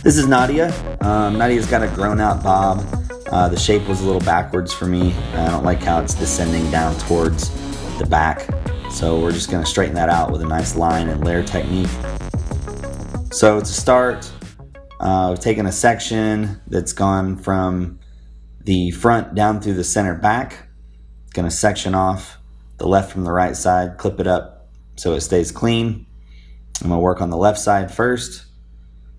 This is Nadia. Nadia's got a grown out bob. The shape was a little backwards for me. I don't like how it's descending down towards the back. So we're just going to straighten that out with a nice line and layer technique. So to start, we've taken a section that's gone from the front down through the center back. Going to section off the left from the right side, clip it up so it stays clean. I'm going to work on the left side first,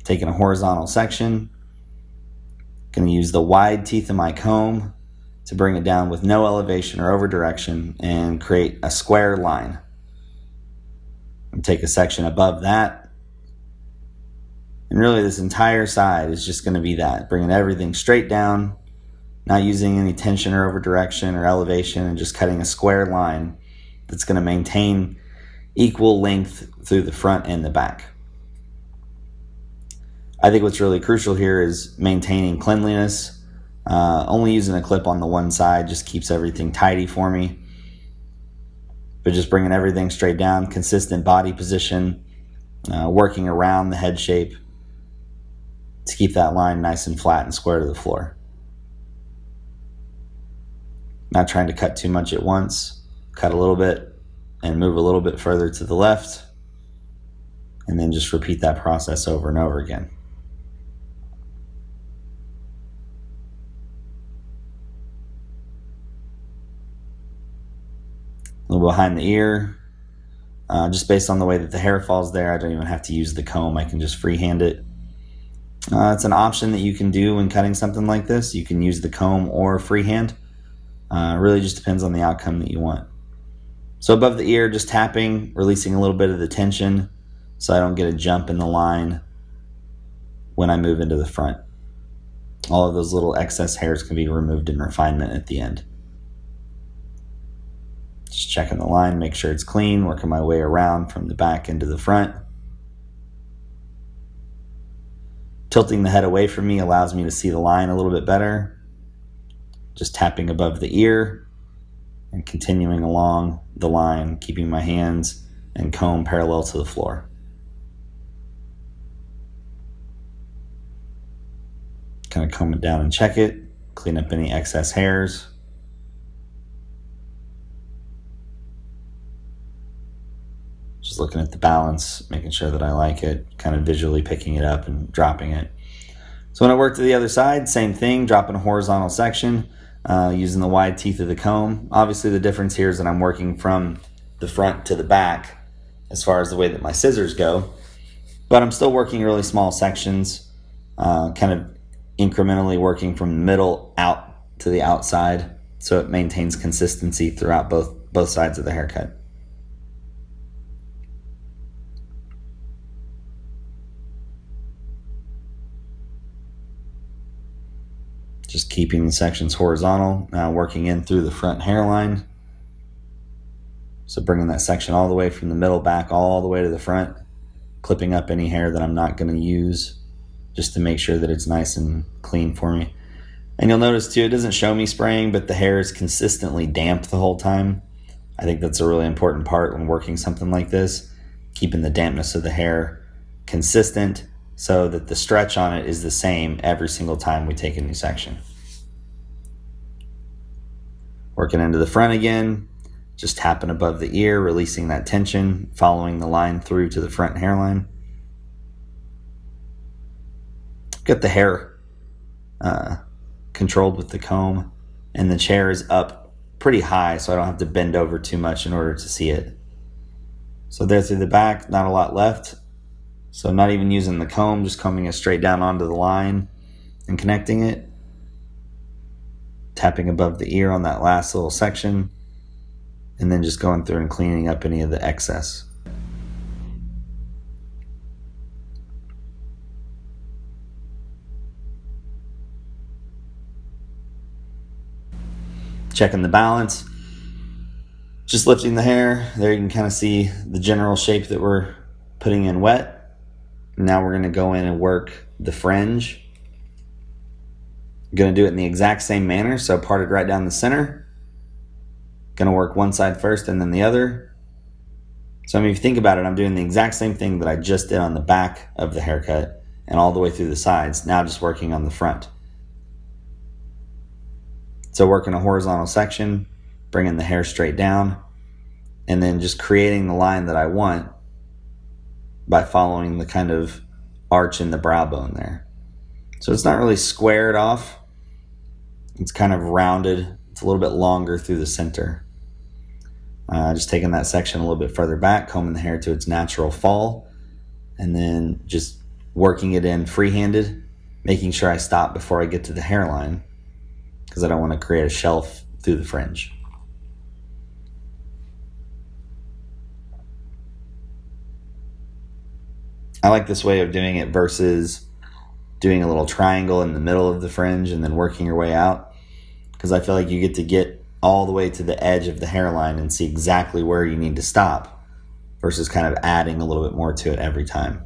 taking a horizontal section. Going to use the wide teeth of my comb to bring it down with no elevation or over direction and create a square line. And take a section above that. And really this entire side is just going to be that, bringing everything straight down, not using any tension or over direction or elevation, and just cutting a square line that's going to maintain equal length through the front and the back. I think what's really crucial here is maintaining cleanliness. Only using a clip on the one side just keeps everything tidy for me. But just bringing everything straight down, consistent body position, working around the head shape to keep that line nice and flat and square to the floor. Not trying to cut too much at once. Cut a little bit and move a little bit further to the left, and then just repeat that process over and over again. A little behind the ear, just based on the way that the hair falls there, I don't even have to use the comb. I can just freehand it. It's an option that you can do when cutting something like this. You can use the comb or freehand. It really just depends on the outcome that you want. So above the ear, just tapping, releasing a little bit of the tension so I don't get a jump in the line when I move into the front. All of those little excess hairs can be removed in refinement at the end. Just checking the line, make sure it's clean, working my way around from the back into the front. Tilting the head away from me allows me to see the line a little bit better. Just tapping above the ear and continuing along the line, keeping my hands and comb parallel to the floor. Kind of comb it down and check it, clean up any excess hairs. Just looking at the balance, making sure that I like it, kind of visually picking it up and dropping it. So when I work to the other side, same thing, dropping a horizontal section, using the wide teeth of the comb. Obviously the difference here is that I'm working from the front to the back as far as the way that my scissors go, but I'm still working really small sections, kind of incrementally working from the middle out to the outside so it maintains consistency throughout both sides of the haircut. Just keeping the sections horizontal, now working in through the front hairline. So bringing that section all the way from the middle back all the way to the front, clipping up any hair that I'm not going to use just to make sure that it's nice and clean for me. And you'll notice too, it doesn't show me spraying, but the hair is consistently damp the whole time. I think that's a really important part when working something like this, keeping the dampness of the hair consistent so that the stretch on it is the same every single time we take a new section. Working into the front again, just tapping above the ear, releasing that tension, following the line through to the front hairline. Get the hair controlled with the comb, and the chair is up pretty high so I don't have to bend over too much in order to see it. So there through the back, not a lot left. So not even using the comb, just combing it straight down onto the line and connecting it. Tapping above the ear on that last little section, and then just going through and cleaning up any of the excess. Checking the balance, just lifting the hair. There you can kind of see the general shape that we're putting in wet. Now we're going to go in and work the fringe. I'm going to do it in the exact same manner, so parted right down the center. Going to work one side first and then the other. So if you think about it, I'm doing the exact same thing that I just did on the back of the haircut, and all the way through the sides. Now just working on the front. So working a horizontal section, bringing the hair straight down, and then just creating the line that I want by following the kind of arch in the brow bone there. So it's not really squared off. It's kind of rounded. It's a little bit longer through the center. Just taking that section a little bit further back, combing the hair to its natural fall, and then just working it in free-handed, making sure I stop before I get to the hairline, because I don't want to create a shelf through the fringe. I like this way of doing it versus doing a little triangle in the middle of the fringe and then working your way out, because I feel like you get to get all the way to the edge of the hairline and see exactly where you need to stop versus kind of adding a little bit more to it every time.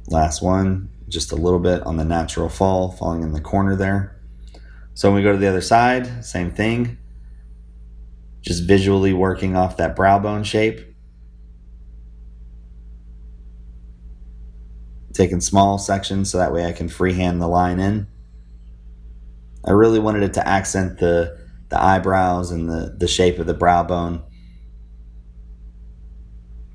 Last one, just a little bit on the natural fall, falling in the corner there. So when we go to the other side, same thing. Just visually working off that brow bone shape. Taking small sections so that way I can freehand the line in. I really wanted it to accent the eyebrows and the shape of the brow bone.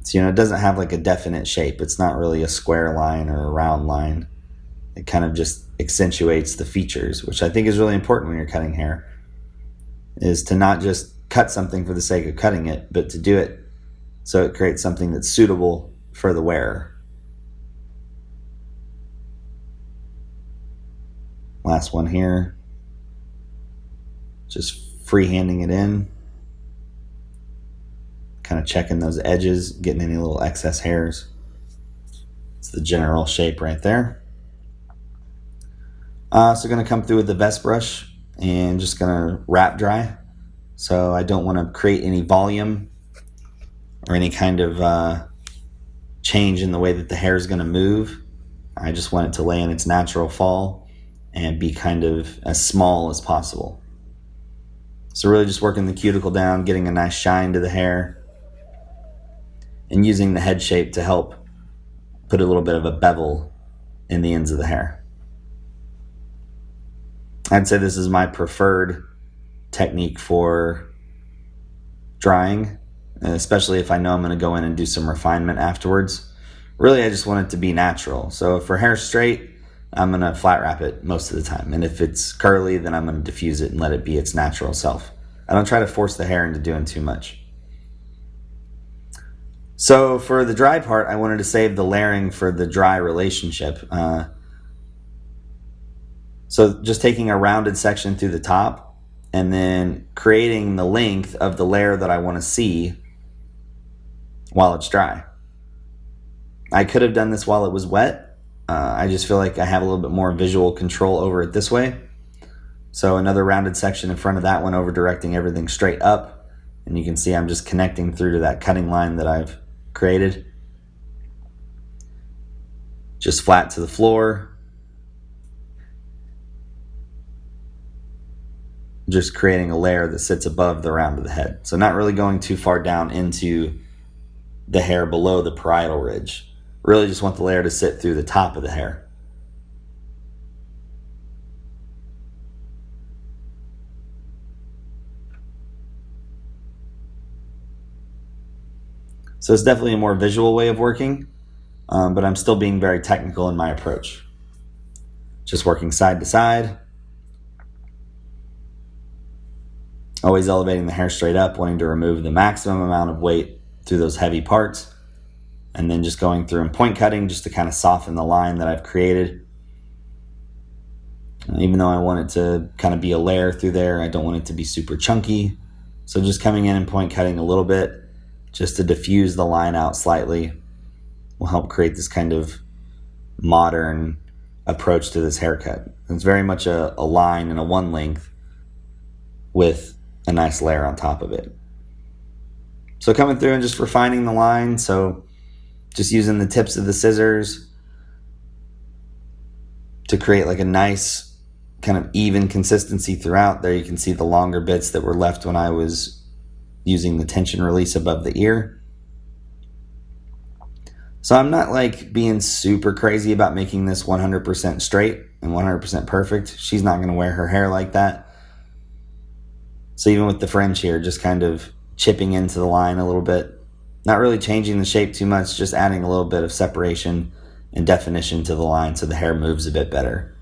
So, it doesn't have like a definite shape. It's not really a square line or a round line. It kind of just accentuates the features, which I think is really important when you're cutting hair, is to not just cut something for the sake of cutting it, but to do it so it creates something that's suitable for the wearer. Last one here. Just freehanding it in. Kind of checking those edges, getting any little excess hairs. It's the general shape right there. So going to come through with the vest brush and just going to wrap dry. So I don't want to create any volume or any kind of change in the way that the hair is going to move. I just want it to lay in its natural fall and be kind of as small as possible. So really just working the cuticle down, getting a nice shine to the hair, and using the head shape to help put a little bit of a bevel in the ends of the hair. I'd say this is my preferred technique for drying, especially if I know I'm going to go in and do some refinement afterwards. Really, I just want it to be natural. So if her hair's straight, I'm going to flat wrap it most of the time. And if it's curly, then I'm going to diffuse it and let it be its natural self. I don't try to force the hair into doing too much. So for the dry part, I wanted to save the layering for the dry relationship. So just taking a rounded section through the top and then creating the length of the layer that I want to see while it's dry. I could have done this while it was wet. I just feel like I have a little bit more visual control over it this way. So another rounded section in front of that one, over directing everything straight up. And you can see I'm just connecting through to that cutting line that I've created. Just flat to the floor. Just creating a layer that sits above the round of the head. So not really going too far down into the hair below the parietal ridge. Really just want the layer to sit through the top of the hair. So it's definitely a more visual way of working, but I'm still being very technical in my approach. Just working side to side. Always elevating the hair straight up, wanting to remove the maximum amount of weight through those heavy parts. And then just going through and point cutting just to kind of soften the line that I've created. Even though I want it to kind of be a layer through there, I don't want it to be super chunky. So just coming in and point cutting a little bit just to diffuse the line out slightly will help create this kind of modern approach to this haircut. It's very much a line and a one length with a nice layer on top of it. So coming through and just refining the line. So just using the tips of the scissors to create like a nice kind of even consistency throughout. There you can see the longer bits that were left when I was using the tension release above the ear. So I'm not like being super crazy about making this 100% straight and 100% perfect. She's not going to wear her hair like that. So even with the fringe here, just kind of chipping into the line a little bit. Not really changing the shape too much, just adding a little bit of separation and definition to the line so the hair moves a bit better.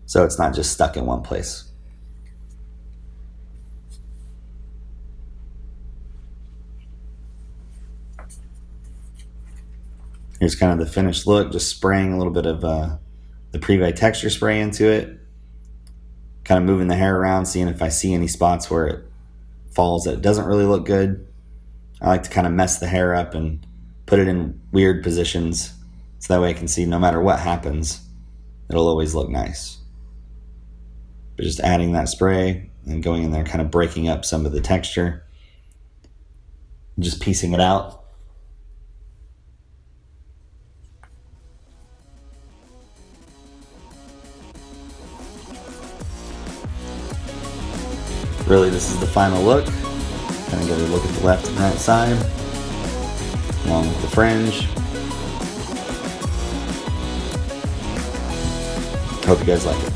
So it's not just stuck in one place. Here's kind of the finished look, just spraying a little bit of the Privé texture spray into it. Kind of moving the hair around, seeing if I see any spots where it falls that it doesn't really look good. I like to kind of mess the hair up and put it in weird positions so that way I can see no matter what happens, it'll always look nice. But just adding that spray and going in there, kind of breaking up some of the texture, just piecing it out. Really, this is the final look. Kind of get a look at the left and right side, along with the fringe. Hope you guys like it.